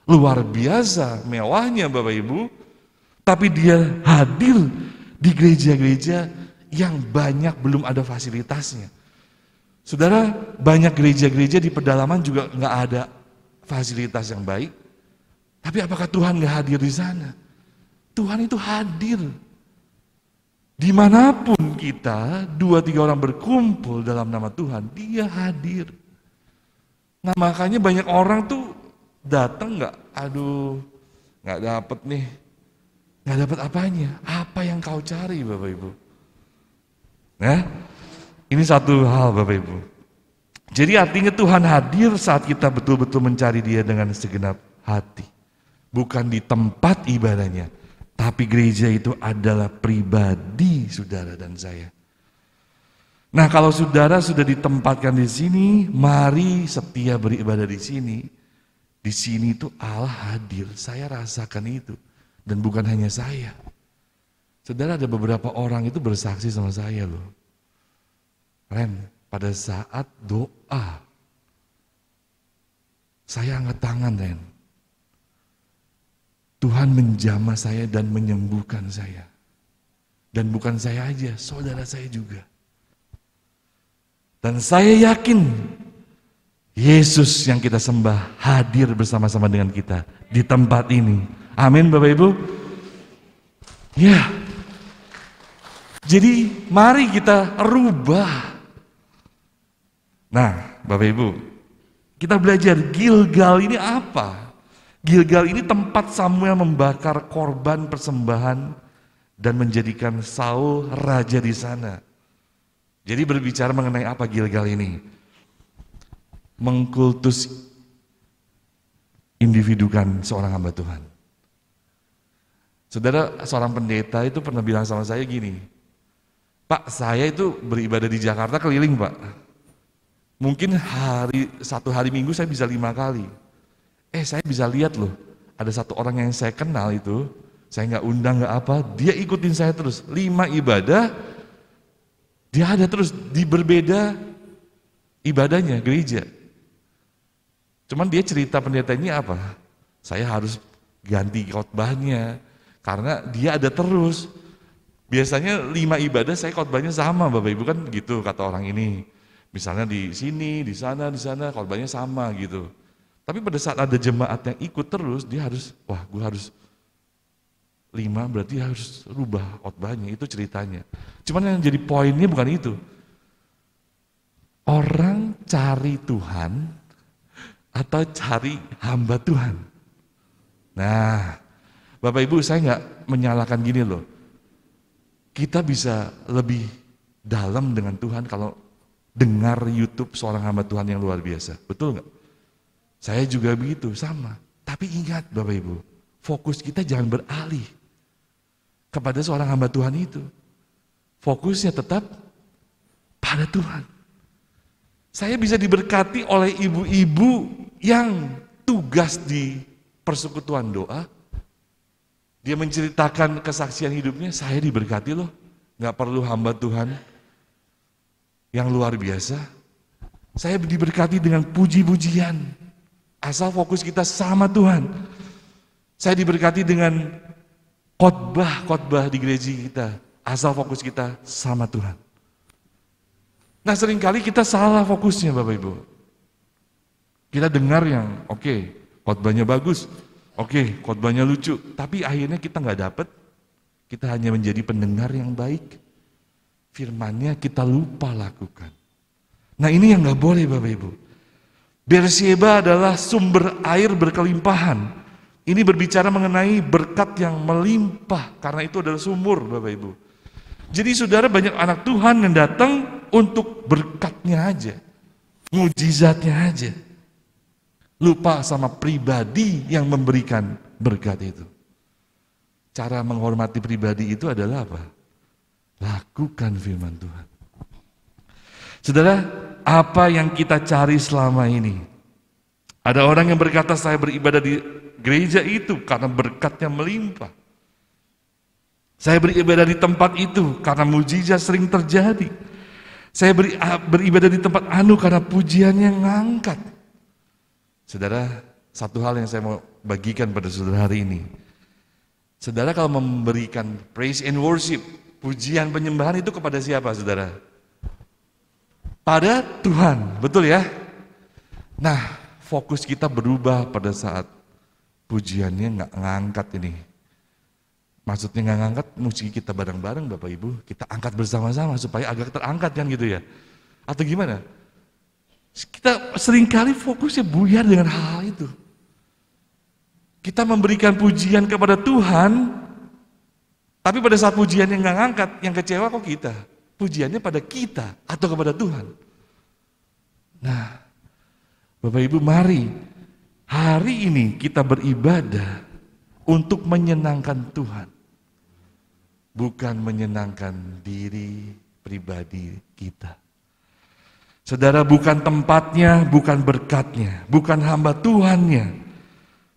luar biasa mewahnya Bapak Ibu, tapi dia hadir di gereja-gereja yang banyak belum ada fasilitasnya. Saudara, banyak gereja-gereja di pedalaman juga nggak ada fasilitas yang baik. Tapi apakah Tuhan nggak hadir di sana? Tuhan itu hadir. Dimanapun kita, 2-3 orang berkumpul dalam nama Tuhan, Dia hadir. Nah makanya banyak orang tuh datang nggak, aduh nggak dapet nih, nggak dapet apanya? Apa yang kau cari Bapak Ibu? Nah, ini satu hal Bapak Ibu. Jadi artinya Tuhan hadir saat kita betul-betul mencari Dia dengan segenap hati. Bukan di tempat ibadahnya, tapi gereja itu adalah pribadi saudara dan saya. Nah, kalau saudara sudah ditempatkan di sini, mari setia beribadah di sini. Di sini itu Allah hadir, saya rasakan itu. Dan bukan hanya saya. Saudara, ada beberapa orang itu bersaksi sama saya loh. Ren, pada saat doa, saya angkat tangan Ren. Tuhan menjamah saya dan menyembuhkan saya. Dan bukan saya aja, saudara saya juga. Dan saya yakin Yesus yang kita sembah hadir bersama-sama dengan kita di tempat ini. Amin Bapak Ibu. Ya. Jadi mari kita rubah. Nah Bapak Ibu, kita belajar Gilgal ini apa? Gilgal ini tempat Samuel membakar korban persembahan dan menjadikan Saul raja di sana. Jadi berbicara mengenai apa Gilgal ini? Mengkultus individukan seorang hamba Tuhan. Saudara, seorang pendeta itu pernah bilang sama saya gini, Pak, saya itu beribadah di Jakarta keliling Pak. Mungkin satu hari Minggu saya bisa 5 kali. Saya bisa lihat loh, ada satu orang yang saya kenal itu, saya nggak undang nggak apa, dia ikutin saya terus 5 ibadah. Dia ada terus di berbeda ibadahnya, gereja. Cuman dia cerita pendeta ini apa? Saya harus ganti khotbahnya, karena dia ada terus. Biasanya 5 ibadah saya khotbahnya sama Bapak Ibu kan gitu kata orang ini. Misalnya di sini, di sana khotbahnya sama gitu. Tapi pada saat ada jemaat yang ikut terus, dia harus, wah gue harus 5 berarti harus rubah khotbahnya, itu ceritanya. Cuman yang jadi poinnya bukan itu. Orang cari Tuhan atau cari hamba Tuhan. Nah, Bapak Ibu saya nggak menyalahkan gini loh. Kita bisa lebih dalam dengan Tuhan kalau dengar YouTube seorang hamba Tuhan yang luar biasa. Betul nggak? Saya juga begitu, sama. Tapi ingat Bapak Ibu, fokus kita jangan beralih kepada seorang hamba Tuhan itu. Fokusnya tetap pada Tuhan. Saya bisa diberkati oleh ibu-ibu yang tugas di persekutuan doa. Dia menceritakan kesaksian hidupnya, saya diberkati loh. Gak perlu hamba Tuhan yang luar biasa. Saya diberkati dengan puji-pujian. Asal fokus kita sama Tuhan. Saya diberkati dengan khotbah di gereja kita, asal fokus kita sama Tuhan. Nah seringkali kita salah fokusnya Bapak Ibu. Kita dengar yang oke, khotbahnya bagus, oke, khotbahnya lucu, tapi akhirnya kita nggak dapet, kita hanya menjadi pendengar yang baik. Firman-Nya kita lupa lakukan. Nah ini yang nggak boleh Bapak Ibu. Beersheba adalah sumber air berkelimpahan. Ini berbicara mengenai berkat yang melimpah, karena itu adalah sumur Bapak Ibu. Jadi saudara, banyak anak Tuhan yang datang untuk berkatnya aja, mujizatnya aja. Lupa sama pribadi yang memberikan berkat itu. Cara menghormati pribadi itu adalah apa? Lakukan firman Tuhan. Saudara, apa yang kita cari selama ini? Ada orang yang berkata saya beribadah di gereja itu karena berkatnya melimpah. Saya beribadah di tempat itu karena mujizat sering terjadi. Saya beribadah di tempat anu karena pujiannya ngangkat. Saudara, satu hal yang saya mau bagikan pada saudara hari ini. Saudara kalau memberikan praise and worship, pujian penyembahan itu kepada siapa saudara? Pada Tuhan, betul ya? Nah, fokus kita berubah pada saat pujiannya nggak ngangkat ini. Maksudnya nggak ngangkat, mesti kita bareng-bareng Bapak Ibu, kita angkat bersama-sama supaya agak terangkat kan gitu ya. Atau gimana? Kita seringkali fokusnya buyar dengan hal-hal itu. Kita memberikan pujian kepada Tuhan, tapi pada saat pujiannya nggak ngangkat, yang kecewa kok kita. Pujiannya pada kita atau kepada Tuhan. Nah, Bapak Ibu, mari hari ini kita beribadah untuk menyenangkan Tuhan. Bukan menyenangkan diri pribadi kita. Saudara, bukan tempatnya, bukan berkatnya, bukan hamba Tuhannya,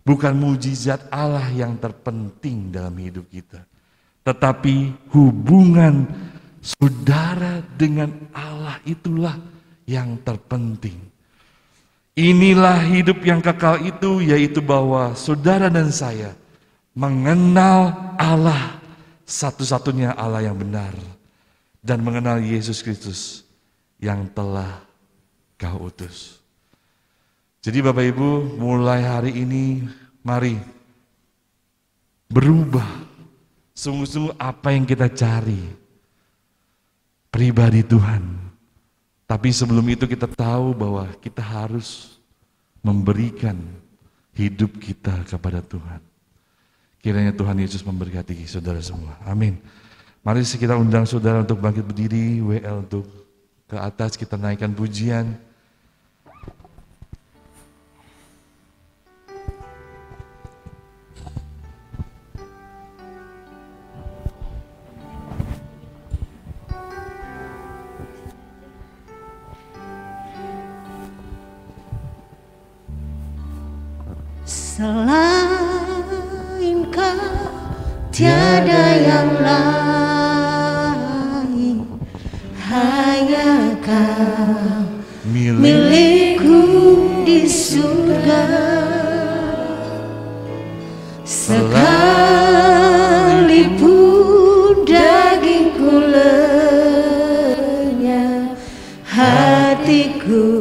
bukan mujizat Allah yang terpenting dalam hidup kita. Tetapi hubungan saudara dengan Allah itulah yang terpenting. Inilah hidup yang kekal itu, yaitu bahwa saudara dan saya mengenal Allah, satu-satunya Allah yang benar, dan mengenal Yesus Kristus yang telah Kau utus. Jadi Bapak Ibu, mulai hari ini mari berubah. Sungguh-sungguh apa yang kita cari, pribadi Tuhan. Tapi sebelum itu kita tahu bahwa kita harus memberikan hidup kita kepada Tuhan. Kiranya Tuhan Yesus memberkati saudara semua. Amin. Mari kita undang saudara untuk bangkit berdiri, WL untuk ke atas, kita naikkan pujian. Selain Kau tiada yang lain, hanya Kau milikku di surga. Sekalipun dagingku lenyap, hatiku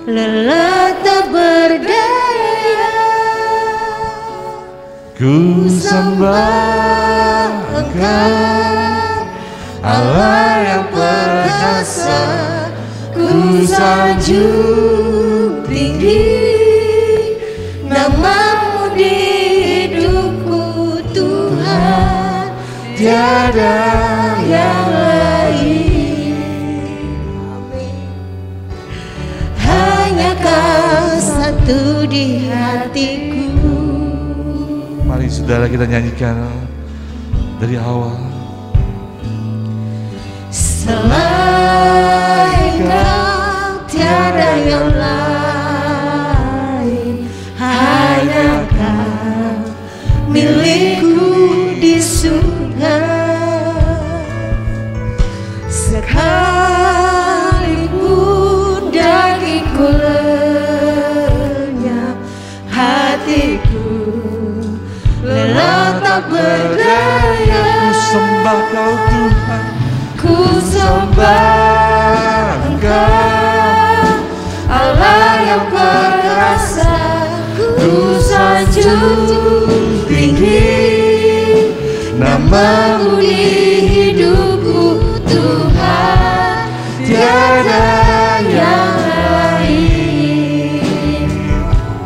lelah tak berdaya. Ku sembah Engkau, Allah yang perkasa. Ku sanjung tinggi nama-Mu di hidupku, Tuhan, tiada yang lain. Hanya Kau satu di hatiku. Mari saudara kita nyanyikan dari awal. Selain Kau tiada yang lain, hanya Kau milikku di surga. Sekalipun dagingku lenyap, hatiku lelah tak berdaya. Ku sembah Kau Tuhan, ku sembah Engkau, Allah yang perkasa. Ku sanjung tinggi nama-Mu di hidupku, Tuhan, tiada yang lain.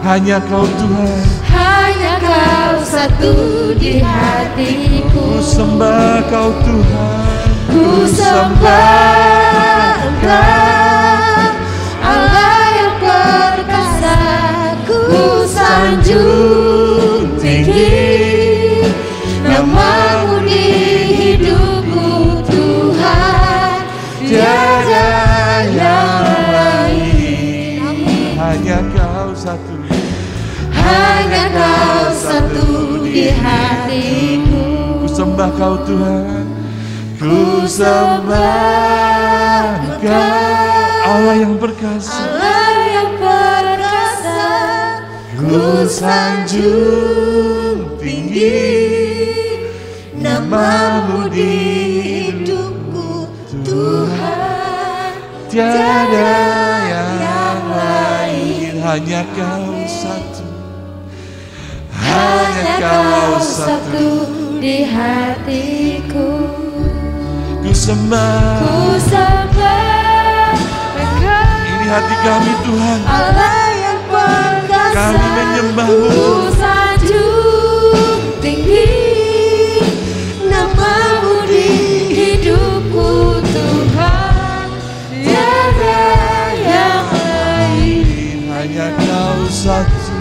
hanya Kau Tuhan. Kau satu di hatiku. Ku sembah Kau Tuhan, ku sembah Engkau, Allah yang perkasa. Ku sanjung tinggi nama-Mu di hidupku, Tuhan, tiada yang lain. hanya Kau satu. Hanya Kau satu di hatiku. Ku sembah Kau Tuhan, ku sembah Engkau, Allah yang perkasa. Allah yang perkasa. Ku sanjung tinggi nama-Mu di hidupku, Tuhan, Tiada yang lain, hanya Kau satu. hanya Kau satu di hatiku. Ku sembah, Ku sembah Engkau, ini hati kami Tuhan. Allah yang perkasa. kami menyembah-Mu. Sanjung tinggi nama-Mu di hidupku Tuhan, tiada yang lain. Hanya Kau satu,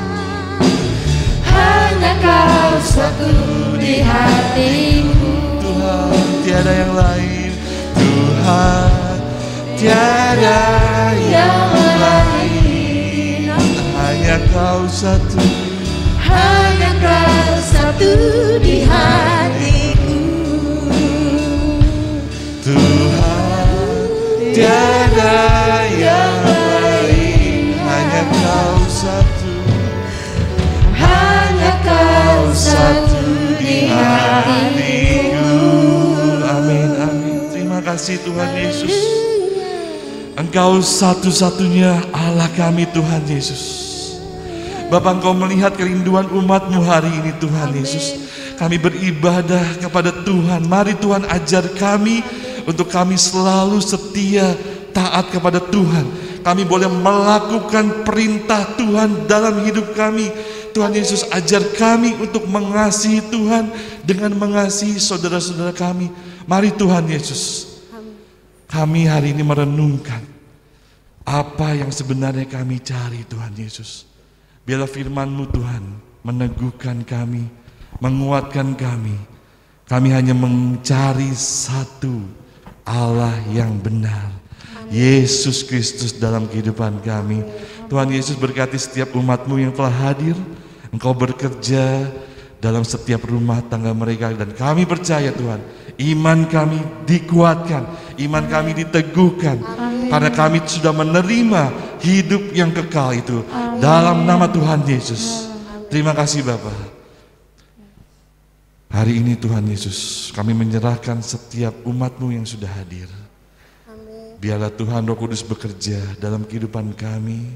hanya Kau satu di hatiku. Tuhan, tiada yang lain. Tuhan, tiada yang lain. Hanya Kau satu, Hanya Kau satu di hatiku. Tuhan, tiada yang lain. Hanya Kau satu, Hanya Kau satu di hatiku. Amin, amin. Terima kasih Tuhan Yesus. Engkau satu-satunya Allah kami Tuhan Yesus. Bapa, Engkau melihat kerinduan umat-Mu hari ini Tuhan Yesus. Kami beribadah kepada Tuhan. Mari Tuhan ajar kami untuk kami selalu setia taat kepada Tuhan. Kami boleh melakukan perintah Tuhan dalam hidup kami. Tuhan Yesus ajar kami untuk mengasihi Tuhan dengan mengasihi saudara-saudara kami. Mari Tuhan Yesus, kami hari ini merenungkan apa yang sebenarnya kami cari Tuhan Yesus. Biarlah firman-Mu Tuhan meneguhkan kami, menguatkan kami. Kami hanya mencari satu Allah yang benar, Yesus Kristus dalam kehidupan kami. Tuhan Yesus berkati setiap umat-Mu yang telah hadir. Engkau bekerja dalam setiap rumah tangga mereka, dan kami percaya Tuhan, iman kami dikuatkan, iman kami diteguhkan. Karena kami sudah menerima hidup yang kekal itu. Dalam nama Tuhan Yesus. Terima kasih Bapa. Hari ini Tuhan Yesus, kami menyerahkan setiap umat-Mu yang sudah hadir. Biarlah Tuhan Roh Kudus bekerja dalam kehidupan kami,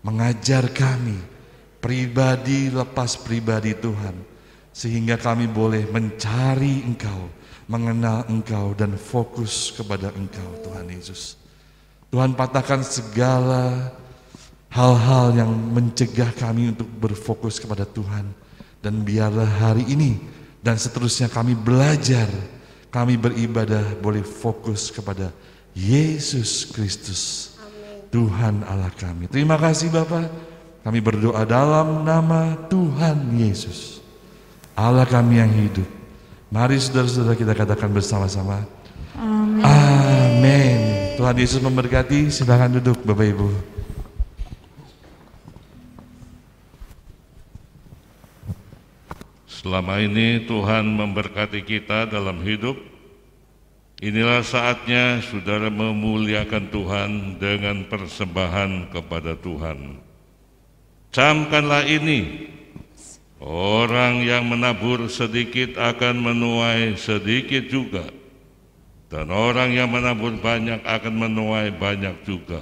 mengajar kami pribadi lepas pribadi Tuhan, sehingga kami boleh mencari Engkau, mengenal Engkau, dan fokus kepada Engkau Tuhan Yesus. Tuhan, patahkan segala hal-hal yang mencegah kami untuk berfokus kepada Tuhan. Dan biarlah hari ini dan seterusnya kami belajar, kami beribadah boleh fokus kepada Yesus Kristus, Tuhan Allah kami. Terima kasih Bapa. Kami berdoa dalam nama Tuhan Yesus, Allah kami yang hidup. Mari saudara-saudara kita katakan bersama-sama. Amin. Amin. Tuhan Yesus memberkati. Silakan duduk Bapak Ibu. Selama ini Tuhan memberkati kita dalam hidup. Inilah saatnya saudara memuliakan Tuhan dengan persembahan kepada Tuhan. Camkanlah ini, orang yang menabur sedikit akan menuai sedikit juga, dan orang yang menabur banyak akan menuai banyak juga.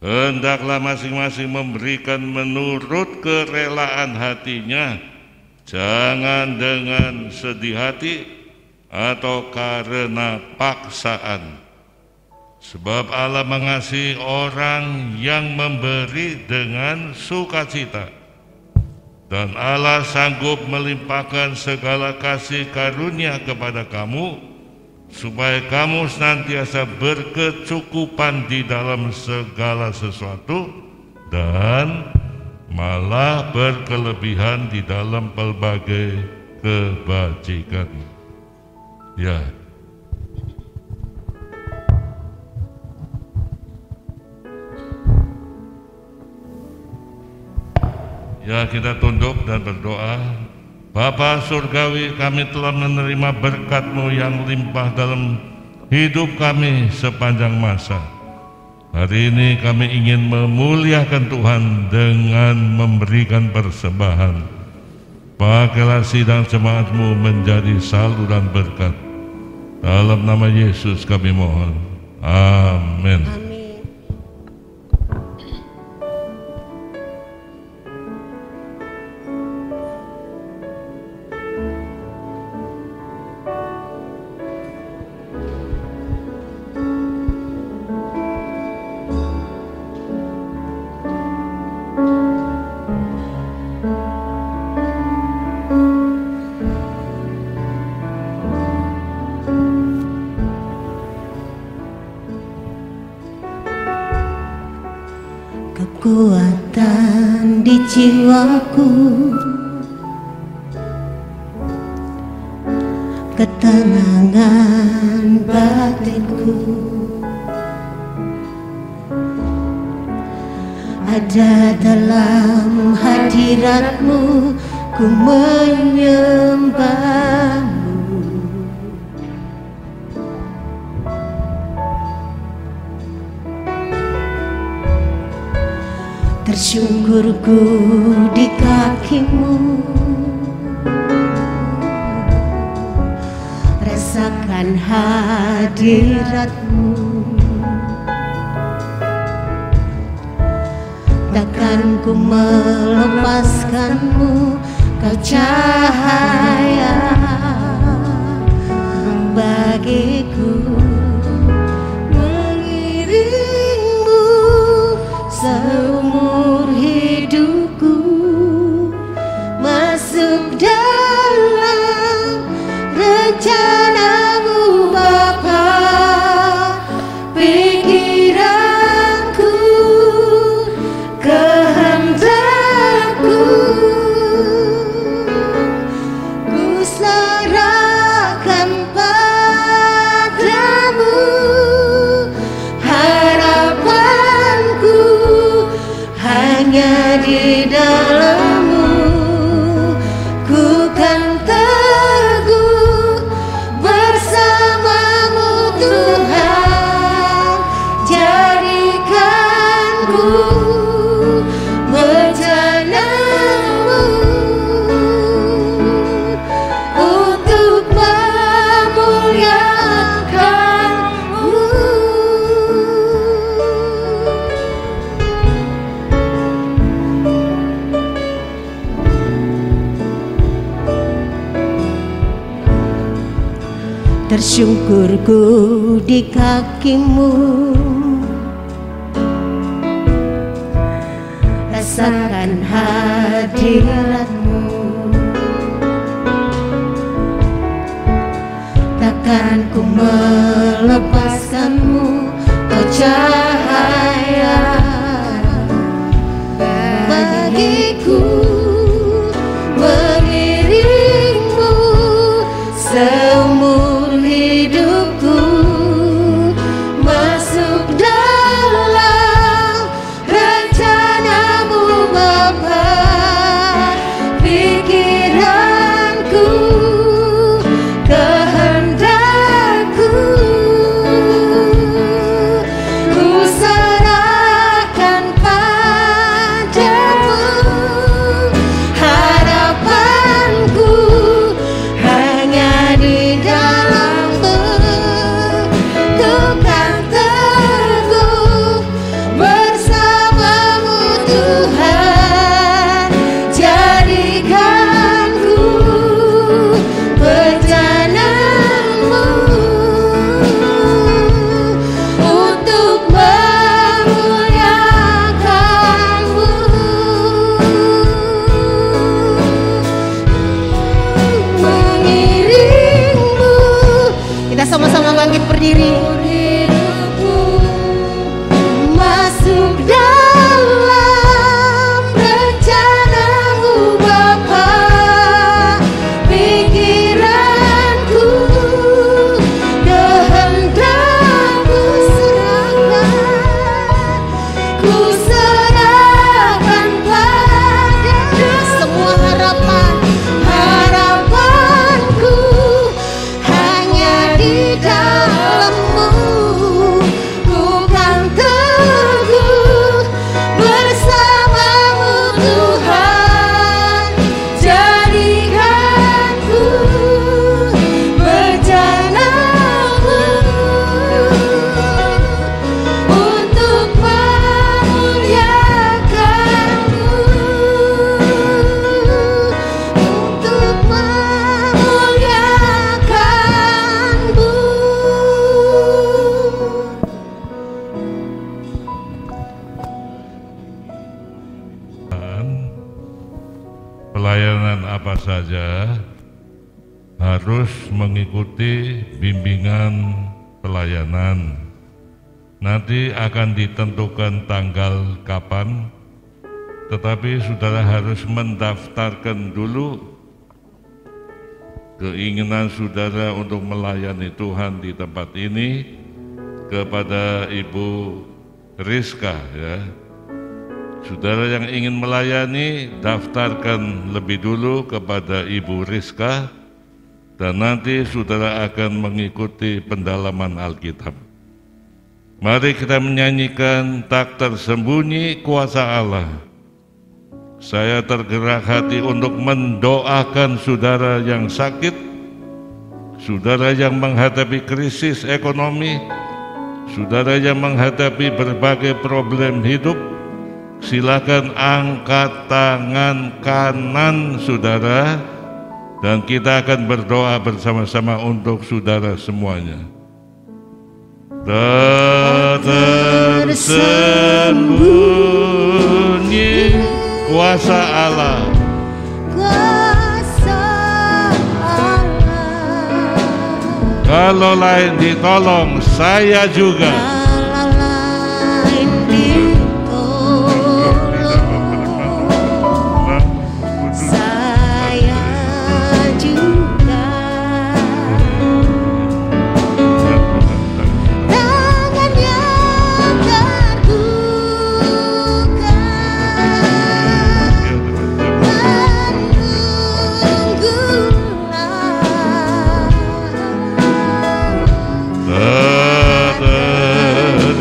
Hendaklah masing-masing memberikan menurut kerelaan hatinya, jangan dengan sedih hati atau karena paksaan. Sebab Allah mengasihi orang yang memberi dengan sukacita, dan Allah sanggup melimpahkan segala kasih karunia kepada kamu, supaya kamu senantiasa berkecukupan di dalam segala sesuatu, dan malah berkelebihan di dalam pelbagai kebajikan. Ya. Ya, kita tunduk dan berdoa. Bapa Surgawi, kami telah menerima berkat-Mu yang limpah dalam hidup kami sepanjang masa. Hari ini kami ingin memuliakan Tuhan dengan memberikan persembahan. Pakailah sidang jemaat-Mu menjadi saluran berkat. Dalam nama Yesus kami mohon. Amin. kekuatan di jiwaku, ketenangan batinku. Ada dalam hadirat-Mu, ku menyembah-Mu. Tersungkurku di kaki-Mu, rasakan hadirat-Mu. Takkan ku melepaskan-Mu, Kau cahaya bagiku. Mengiring-Mu seumur hidupku, masuk dalam rencana-Mu Bapa. Pikiranku, kehendakku, ku serahkan padamu. Harapanku hanya di dalam-Mu, ku kan teguh bersama-Mu Tuhan. Jadikanku bejana-Mu untuk memuliakan-Mu. Tersungkurku di kaki-Mu, rasakan hadirat-Mu. Takkan ku melepaskan-Mu, Kau cahaya bagiku. Mengiring-Mu seumur hidupku, masuk dalam rencana-Mu Bapa. Pikiranku, kehendakku, ku serahkan padamu. Harapanku hanya di dalam-Mu, ku kan teguh bersama-Mu Tuhan. Jadikanku bejana-Mu untuk memuliakan-Mu. Mengiring-Mu, kita sama-sama bangkit berdiri. Masuk dalam rencana-Mu Bapa. Pikiranku, kehendakku, ku serahkan padamu. Semua harapanku hanya di dalam-Mu, ku kan teguh bersama-Mu Tuhan. Jadikanku bejana-Mu untuk memuliakan-Mu, untuk memuliakan-Mu. Pelayanan apa saja harus mengikuti bimbingan pelayanan. Nanti akan ditentukan tanggal kapan tetapi saudara harus mendaftarkan dulu keinginan saudara untuk melayani Tuhan di tempat ini kepada Ibu Rizka ya. Saudara yang ingin melayani, daftarkan lebih dulu kepada Ibu Rizka dan nanti saudara akan mengikuti pendalaman Alkitab. Mari kita menyanyikan tak tersembunyi kuasa Allah. Saya tergerak hati untuk mendoakan saudara yang sakit, saudara yang menghadapi krisis ekonomi, saudara yang menghadapi berbagai problem hidup. Silakan angkat tangan kanan saudara dan kita akan berdoa bersama-sama untuk saudara semuanya. Tak tersembunyi kuasa Allah. Kuasa Allah. Kalau lain ditolong, saya juga. Kalau lain ditolong, saya juga. Tangan yang terbuka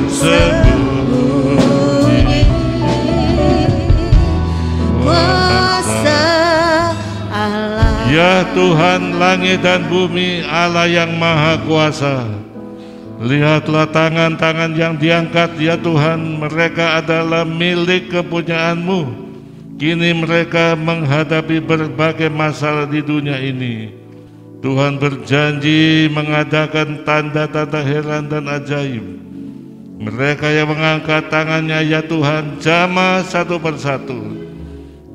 Tersembunyi kuasa Allah. Ya Tuhan langit dan bumi, Allah yang maha kuasa, lihatlah tangan-tangan yang diangkat ya Tuhan, mereka adalah milik kepunyaanmu. Kini mereka menghadapi berbagai masalah di dunia ini. Tuhan berjanji mengadakan tanda-tanda heran dan ajaib. Mereka yang mengangkat tangannya ya Tuhan, jamah satu persatu.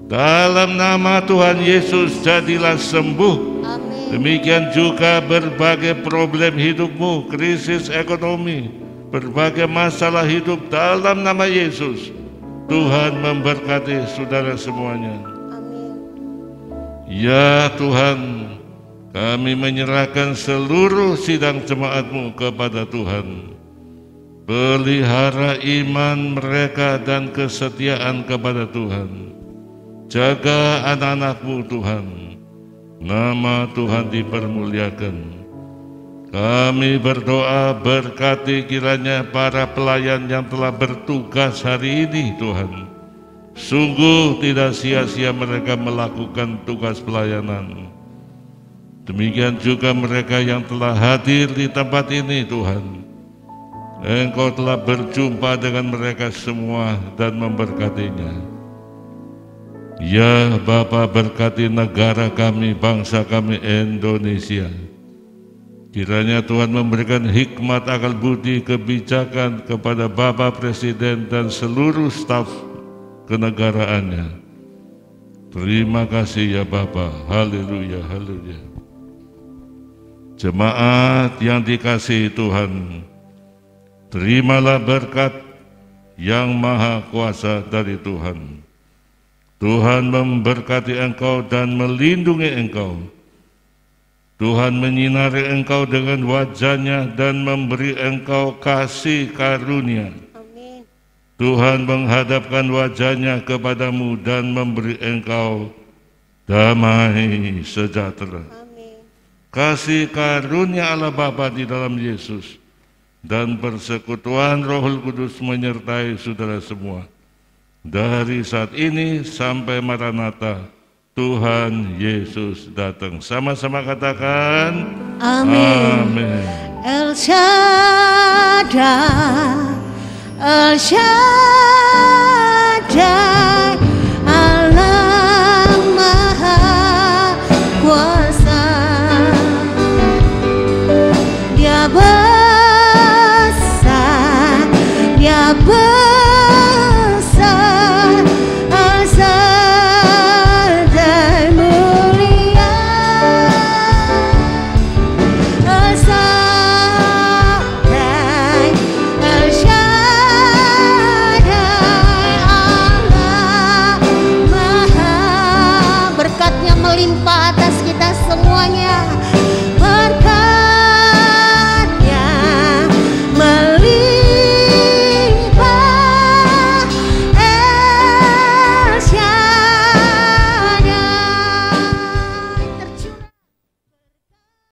Dalam nama Tuhan Yesus jadilah sembuh. Amin. Demikian juga berbagai problem hidupmu, krisis ekonomi, berbagai masalah hidup, dalam nama Yesus Tuhan memberkati saudara semuanya. Amin. Ya Tuhan, kami menyerahkan seluruh sidang jemaat-Mu kepada Tuhan. Pelihara iman mereka dan kesetiaan kepada Tuhan. Jaga anak-anak-Mu Tuhan. Nama Tuhan dipermuliakan. Kami berdoa berkati kiranya para pelayan yang telah bertugas hari ini Tuhan. Sungguh tidak sia-sia mereka melakukan tugas pelayanan. Demikian juga mereka yang telah hadir di tempat ini Tuhan. Engkau telah berjumpa dengan mereka semua dan memberkatinya. Ya Bapa, berkati negara kami, bangsa kami Indonesia. Kiranya Tuhan memberikan hikmat, akal budi, kebijakan kepada Bapak Presiden dan seluruh staf kenegaraannya. Terima kasih ya Bapa. Haleluya, haleluya. Jemaat yang dikasihi Tuhan, terimalah berkat yang maha kuasa dari Tuhan. Tuhan memberkati engkau dan melindungi engkau. Tuhan menyinari engkau dengan wajah-Nya dan memberi engkau kasih karunia. Amin. Tuhan menghadapkan wajah-Nya kepadamu dan memberi engkau damai sejahtera. Amin. Kasih karunia Allah Bapa di dalam Yesus dan persekutuan Roh Kudus menyertai saudara semua. Dari saat ini sampai Maranatha, Tuhan Yesus datang. Sama-sama katakan Amin. Amin. El Shaddai, El Shaddai.